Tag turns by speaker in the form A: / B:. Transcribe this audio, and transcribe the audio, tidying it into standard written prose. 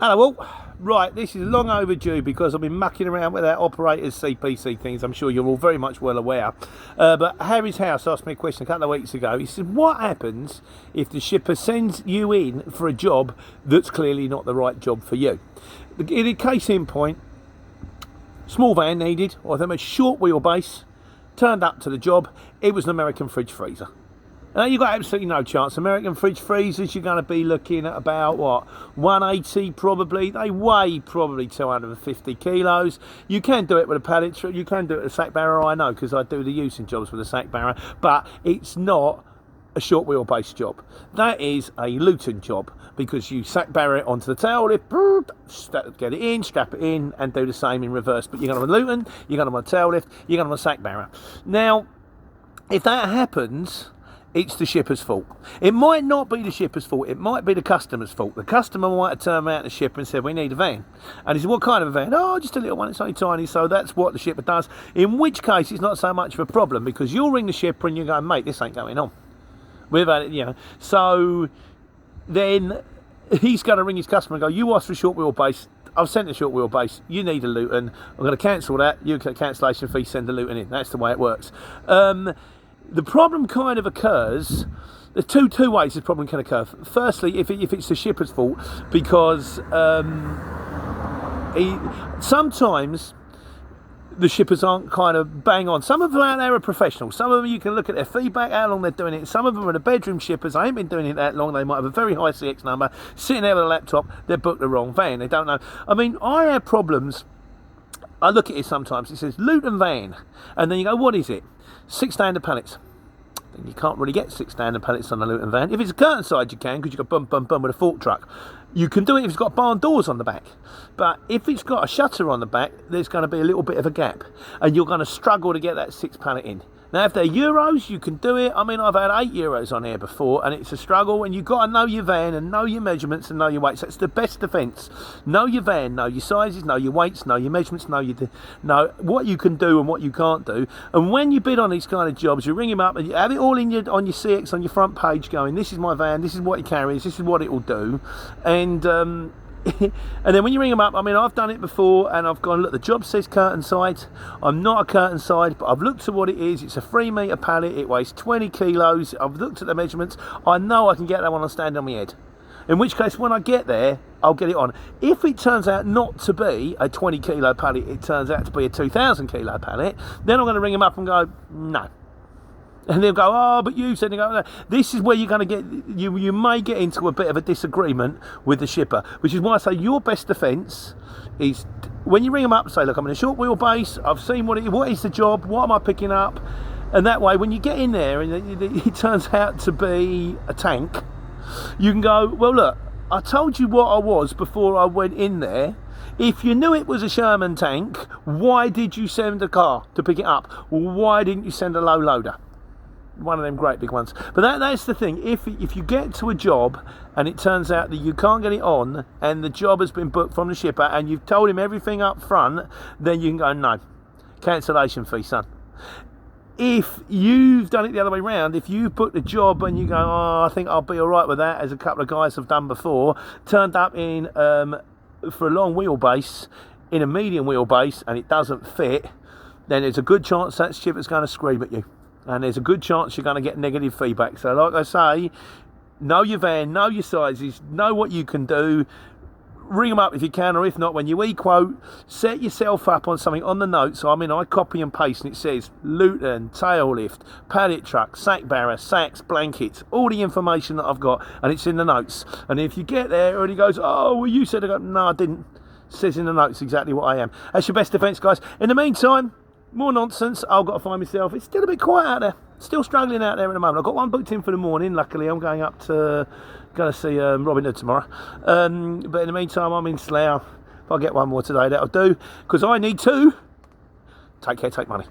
A: Hello all. Right, this is long overdue because I've been mucking around with our operators CPC things. I'm sure you're all very much well aware. But Harry's House asked me a question a couple of weeks ago. He said, what happens if the shipper sends you in for a job that's clearly not the right job for you? In a case in point, small van needed, or them a short wheelbase, turned up to the job, it was an American fridge freezer. Now you've got absolutely no chance. American fridge freezers, you're going to be looking at about, what, 180 probably. They weigh probably 250 kilos. You can do it with a pallet truck. You can do it with a sack barrow, I know, because I do the using jobs with a sack barrow. But it's not a short wheelbase job. That is a Luton job, because you sack barrow it onto the tail lift, get it in, strap it in, and do the same in reverse. But you're going to have a Luton, you're going to have a tail lift, you're going to have a sack barrow. Now, if that happens, it's the shipper's fault. It might not be the shipper's fault. It might be the customer's fault. The customer might have turned around to the shipper and said, we need a van. And he said, what kind of a van? Oh, just a little one. It's only tiny. So that's what the shipper does. In which case, it's not so much of a problem, because you'll ring the shipper and you go, mate, this ain't going on. We've had it, you know. So then he's going to ring his customer and go, you asked for a short wheelbase. I've sent a short wheelbase. You need a Luton. I'm going to cancel that. You get a cancellation fee, send the Luton in. That's the way it works. The problem kind of occurs, there's two ways the problem can occur. Firstly, if it's the shipper's fault, because sometimes the shippers aren't kind of bang on. Some of them out there are professionals. Some of them, you can look at their feedback, how long they're doing it. Some of them are the bedroom shippers. They ain't been doing it that long. They might have a very high CX number, sitting there with a laptop. They've booked the wrong van. They don't know. I mean, I have problems. I look at it sometimes. It says Luton van. And then you go, what is it? 6 standard pallets. Then you can't really get 6 standard pallets on a Luton van. If it's a curtain side, you can, because you've got bum with a fork truck. You can do it if it's got barn doors on the back. But if it's got a shutter on the back, there's going to be a little bit of a gap. And you're going to struggle to get that 6 pallet in. Now, if they're Euros, you can do it. I mean, I've had 8 Euros on here before, and it's a struggle. And you've got to know your van and know your measurements and know your weights. That's the best defence. Know your van, know your sizes, know your weights, know your measurements, know what you can do and what you can't do. And when you bid on these kind of jobs, you ring him up and you have it all in on your CX on your front page, going, this is my van, this is what it carries, this is what it will do. And and then when you ring them up, I mean, I've done it before, and I've gone, look, the job says curtain side. I'm not a curtain side, but I've looked at what it is. It's a 3 metre pallet. It weighs 20 kilos. I've looked at the measurements. I know I can get that one on stand on my head. In which case, when I get there, I'll get it on. If it turns out not to be a 20 kilo pallet, it turns out to be a 2,000 kilo pallet, then I'm going to ring them up and go, no. And they'll go, oh, but you said, no. This is where you're going to get, you may get into a bit of a disagreement with the shipper, which is why I say your best defence is when you ring them up and say, look, I'm in a short wheelbase, I've seen what is the job, what am I picking up? And that way, when you get in there and it turns out to be a tank, you can go, well, look, I told you what I was before I went in there. If you knew it was a Sherman tank, why did you send a car to pick it up? Why didn't you send a low loader? One of them great big ones. But that's the thing. If you get to a job and it turns out that you can't get it on, and the job has been booked from the shipper, and you've told him everything up front, then you can go, no, cancellation fee, son. If you've done it the other way round, if you put the job and you go, oh, I think I'll be all right with that, as a couple of guys have done before, turned up in for a long wheelbase, in a medium wheelbase, and it doesn't fit, then there's a good chance that shipper's going to scream at you. And there's a good chance you're going to get negative feedback. So like I say, know your van, know your sizes, know what you can do. Ring them up if you can, or if not, when you e-quote, set yourself up on something on the notes. I mean, I copy and paste, and it says Luton, tail lift, pallet truck, sack barrow, sacks, blankets, all the information that I've got, and it's in the notes. And if you get there and he goes, oh, well, you said, I go, no, I didn't. It says in the notes exactly what I am. That's your best defence, guys. In the meantime, more nonsense. I've got to find myself. It's still a bit quiet out there. Still struggling out there at the moment. I've got one booked in for the morning. Luckily, I'm going up to see Robin Hood tomorrow. But in the meantime, I'm in Slough. If I get one more today, that'll do. Because I need to take care, take money.